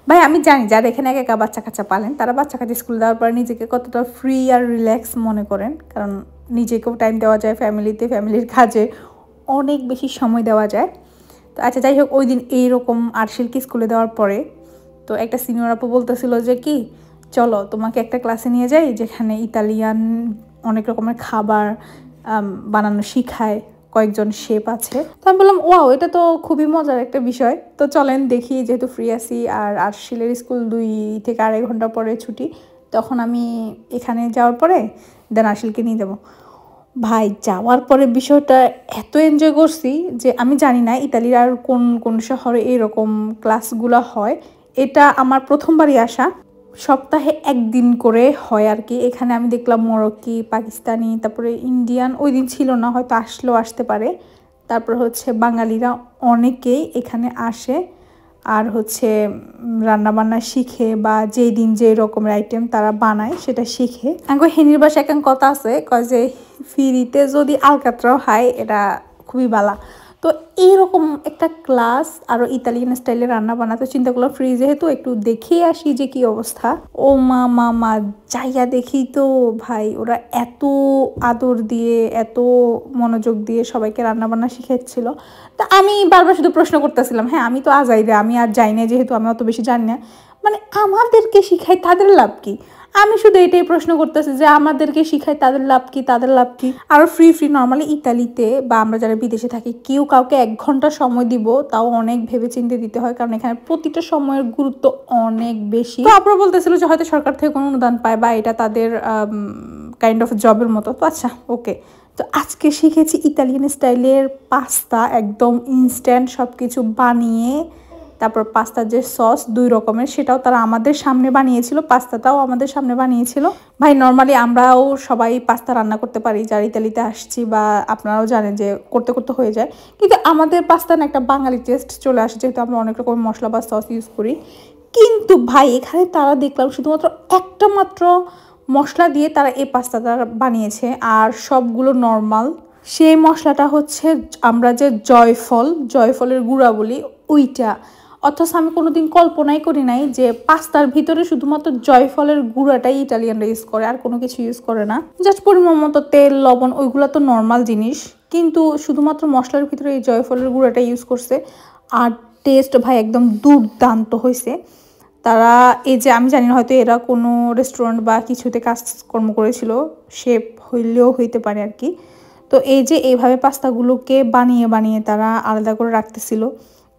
ভাই আমি জানি যারা এখানে একা একা বাচ্চা কাচ্চা পালেন তারা বাচ্চা কাচ্চা স্কুল দেওয়ার পর নিজেকে কতটা ফ্রি আর রিল্যাক্স মনে করেন, কারণ নিজেকেও টাইম দেওয়া যায়, ফ্যামিলির কাজে অনেক বেশি সময় দেওয়া যায়। তো আচ্ছা যাই হোক, ওই দিন এইরকম আরশিলকে স্কুলে দেওয়ার পরে তো একটা সিনিয়র আপু বলতেছিল যে কি চলো তোমাকে একটা ক্লাসে নিয়ে যাই যেখানে ইতালিয়ান অনেক রকমের খাবার বানানো শিখায়, কয়েকজন শেফ আছে। তো আমি বললাম ওয়াও, এটা তো খুবই মজার একটা বিষয়, তো চলেন দেখি, যেহেতু ফ্রি আছি আর আরশিলের স্কুল 2 থেকে 2.5 ঘন্টা পরে ছুটি, তখন আমি এখানে যাওয়ার পরে দেন আরশিলকে নিয়ে যাবো। ভাই যাওয়ার পরে বিষয়টা এত এনজয় করছি যে আমি জানি না ইতালির আর কোন কোন শহরে এরকম ক্লাসগুলো হয়। এটা আমার প্রথমবারই আসা, সপ্তাহে একদিন করে হয় আর কি। এখানে আমি দেখলাম মরক্কি, পাকিস্তানি, তারপরে ইন্ডিয়ান ওই দিন ছিল না, হয়তো আসলেও আসতে পারে। তারপর হচ্ছে বাঙালিরা অনেকেই এখানে আসে আর হচ্ছে রান্নাবান্না শিখে, বা যেই দিন যে রকমের আইটেম তারা বানায় সেটা শিখে। আগে হেনির বাসায় একটা কথা আছে, কয় যে ফিরিতে যদি আলকাতরাও হয় এটা খুবই বালা। তো এইরকম একটা ক্লাস আরও ইতালিয়ান স্টাইলে রান্না বানাতে চিন্তা করলাম ফ্রি যেহেতু একটু দেখে আসি যে কি অবস্থা। ও মা যাইয়া দেখি তো ভাই ওরা এত আদর দিয়ে এত মনোযোগ দিয়ে সবাইকে রান্না বান্না শিখাচ্ছিল। তা আমি বারবার শুধু প্রশ্ন করতেছিলাম, হ্যাঁ আমি তো আজাই রে, আমি আর যাই না যেহেতু আমি অত বেশি জানি না, মানে আমাদেরকে শিখাই তাদের লাভ কি? আমি শুধু এটাই প্রশ্ন করতেছি যে আমাদেরকে শিখায় তাদের লাভ কি, তাদের লাভ কি? আরও ফ্রি নর্মালি ইতালিতে বা আমরা যারা বিদেশে থাকি কেউ কাউকে 1 ঘন্টা সময় দিব তাও অনেক ভেবে চিন্তে দিতে হয়, কারণ এখানে প্রতিটা সময়ের গুরুত্ব অনেক বেশি। তো আপনারা বলতেছিল যে হয়তো সরকার থেকে কোনো অনুদান পায় বা এটা তাদের কাইন্ড অফ জবের মতো। তো আচ্ছা ওকে, তো আজকে শিখেছি ইতালিয়ান স্টাইলের পাস্তা, একদম ইনস্ট্যান্ট সব কিছু বানিয়ে, তারপর পাস্তার যে সস 2 রকমের সেটাও তারা আমাদের সামনে বানিয়েছিল, পাস্তাটাও আমাদের সামনে বানিয়েছিল। ভাই নর্মালি আমরাও সবাই পাস্তা রান্না করতে পারি যারা ইতালিতে আসছি, বা আপনারাও জানেন যে করতে করতে হয়ে যায়, কিন্তু আমাদের পাস্তা না একটা বাঙালি টেস্ট চলে আসে যেহেতু আমরা অনেক রকম মশলা বা সস ইউজ করি। কিন্তু ভাই এখানে তারা দেখলাম শুধুমাত্র একটা মাত্র মশলা দিয়ে তারা এই পাস্তাটা বানিয়েছে, আর সবগুলো নর্মাল। সেই মশলাটা হচ্ছে আমরা যে জয়ফলের গুঁড়া বলি ওইটা। অথচ আমি কোনোদিন কল্পনাই করি নাই যে পাস্তার ভিতরে শুধুমাত্র জয়ফলের গুঁড়াটাই ইটালিয়ানরা ইউজ করে, আর কোনো কিছু ইউজ করে না। জাস্ট পরিমাণ মতো তেল, লবণ, ওইগুলো তো নর্মাল জিনিস, কিন্তু শুধুমাত্র মশলার ভিতরে এই জয়ফলের গুঁড়াটা ইউজ করছে। আর টেস্ট ভাই একদম দুর্দান্ত হয়েছে। তারা এই যে আমি জানি না হয়তো এরা কোনো রেস্টুরেন্ট বা কিছুতে কাজকর্ম করেছিল, শেফ হইলেও হইতে পারে আর কি। তো এই যে এইভাবে পাস্তাগুলোকে বানিয়ে বানিয়ে তারা আলাদা করে রাখতেছিল,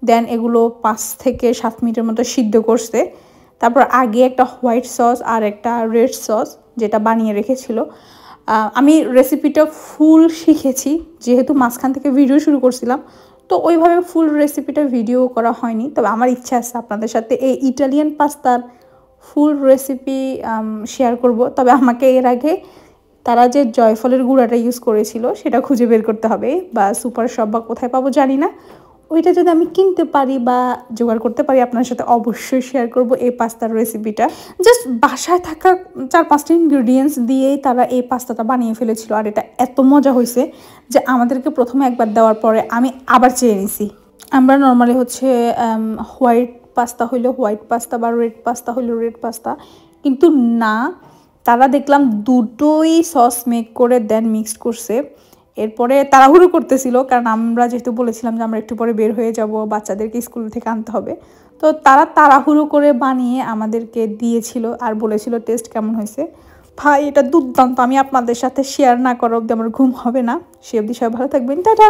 দেন এগুলো 5 থেকে 7 মিনিটের মতো সিদ্ধ করছে। তারপর আগে একটা হোয়াইট সস আর একটা রেড সস যেটা বানিয়ে রেখেছিল। আমি রেসিপিটা ফুল শিখেছি যেহেতু মাঝখান থেকে ভিডিও শুরু করছিলাম, তো ওইভাবে ফুল রেসিপিটা ভিডিও করা হয়নি। তবে আমার ইচ্ছা আছে আপনাদের সাথে এই ইটালিয়ান পাস্তার ফুল রেসিপি শেয়ার করব। তবে আমাকে এর আগে তারা যে জয়ফলের গুঁড়াটা ইউজ করেছিল সেটা খুঁজে বের করতে হবে, বা সুপার শপ বা কোথায় পাবো জানি না। ওইটা যদি আমি কিনতে পারি বা জোগাড় করতে পারি আপনার সাথে অবশ্যই শেয়ার করব এই পাস্তার রেসিপিটা। জাস্ট বাসায় থাকা 4-5টা ইনগ্রিডিয়েন্টস দিয়েই তারা এই পাস্তাটা বানিয়ে ফেলেছিল, আর এটা এত মজা হয়েছে যে আমাদেরকে প্রথমে একবার দেওয়ার পরে আমি আবার চেয়ে নিছি। আমরা নর্মালি হচ্ছে হোয়াইট পাস্তা হইলে হোয়াইট পাস্তা বা রেড পাস্তা হইলে রেড পাস্তা, কিন্তু না, তারা দেখলাম দুটোই সস মেক করে দেন মিক্সড করছে। এরপরে তাড়াহুড়ো করতেছিল কারণ আমরা যেহেতু বলেছিলাম যে আমরা একটু পরে বের হয়ে যাব, বাচ্চাদেরকে স্কুল থেকে আনতে হবে, তো তারা তাড়াহুড়ো করে বানিয়ে আমাদেরকে দিয়েছিল আর বলেছিল টেস্ট কেমন হয়েছে। ভাই এটা দুর্দান্ত, আমি আপনাদের সাথে শেয়ার না করা অবধি আমার ঘুম হবে না। সে অবধি সবাই ভালো থাকবেন, টাটা।